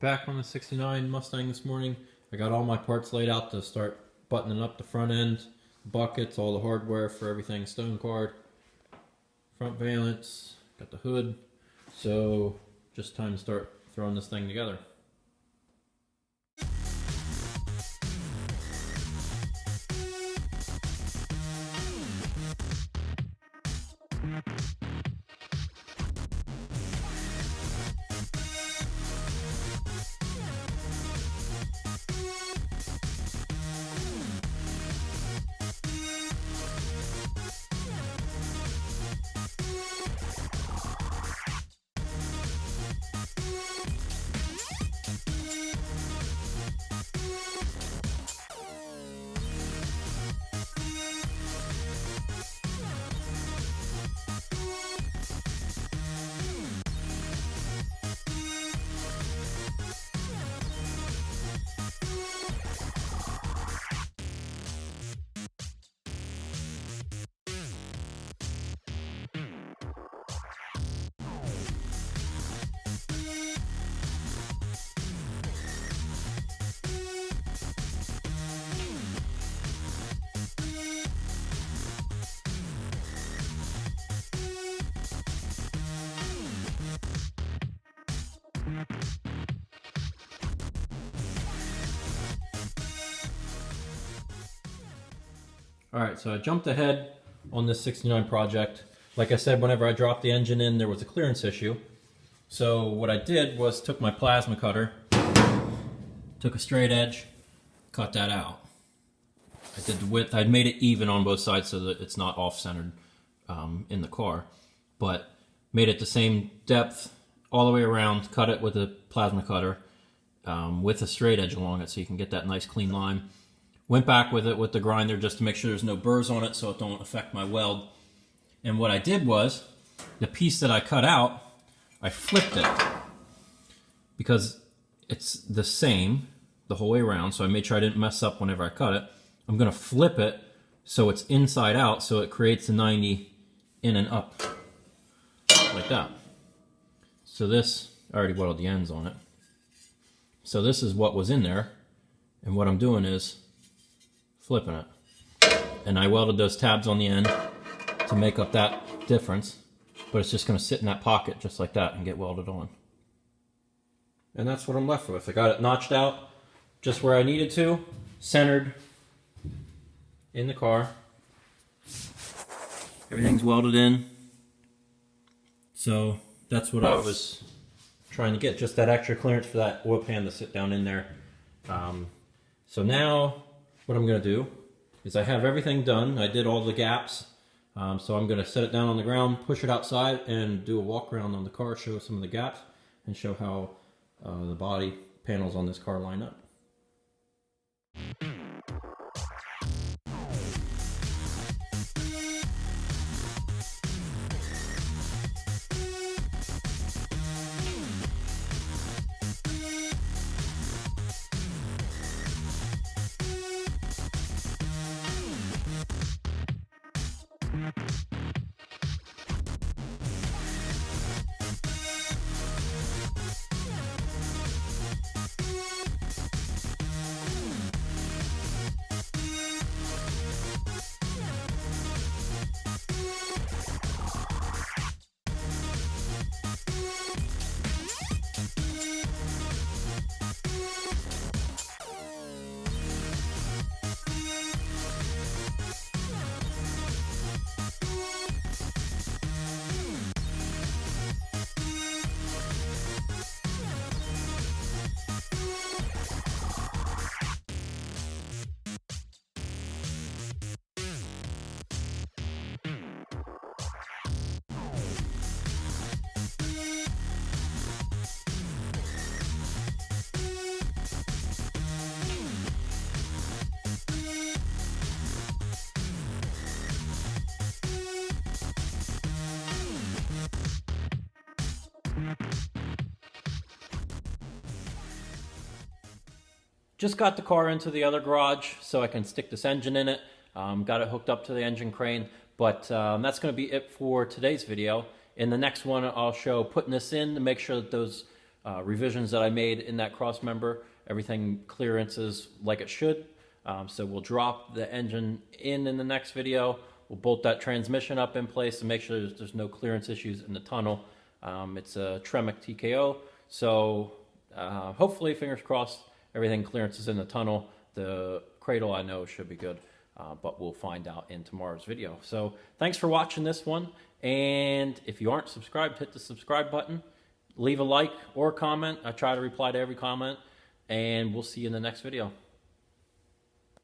Back on the 69 Mustang this morning. I got all my parts laid out to start buttoning up the front end, buckets, all the hardware for everything, stone card, front valance, got the hood. So just time to start throwing this thing together. Alright, so I jumped ahead on this 69 project. Like I said, whenever I dropped the engine in, there was a clearance issue. So what I did was took my plasma cutter, took a straight edge, cut that out. I did the width, I'd made it even on both sides so that it's not off-centered in the car. But made it the same depth all the way around, cut it with a plasma cutter with a straight edge along it so you can get that nice clean line. Went back with it with the grinder just to make sure there's no burrs on it so it don't affect my weld. And what I did was, the piece that I cut out, I flipped it because it's the same the whole way around, so I made sure I didn't mess up whenever I cut it. I'm going to flip it so it's inside out so it creates a 90 in and up like that. So this, I already welded the ends on it. So this is what was in there, and what I'm doing is flipping it. And I welded those tabs on the end to make up that difference, but it's just going to sit in that pocket just like that and get welded on. And that's what I'm left with. I got it notched out just where I needed to, centered in the car. Everything's welded in. So that's what I was trying to get, just that extra clearance for that oil pan to sit down in there. So now what I'm going to do is I have everything done. I did all the gaps. So I'm going to set it down on the ground, push it outside, and do a walk around on the car, show some of the gaps, and show how the body panels on this car line up. Just got the car into the other garage so I can stick this engine in it. Got it hooked up to the engine crane, but that's going to be it for today's video. In the next one, I'll show putting this in to make sure that those revisions that I made in that cross member. Everything clearances like it should. So we'll drop the engine in the next video. We'll bolt that transmission up in place to make sure there's no clearance issues in the tunnel. It's a Tremec TKO, so hopefully, fingers crossed, everything clearances in the tunnel. The cradle, I know, should be good, but we'll find out in tomorrow's video. So thanks for watching this one, and if you aren't subscribed, hit the subscribe button. Leave a like or a comment. I try to reply to every comment, and we'll see you in the next video.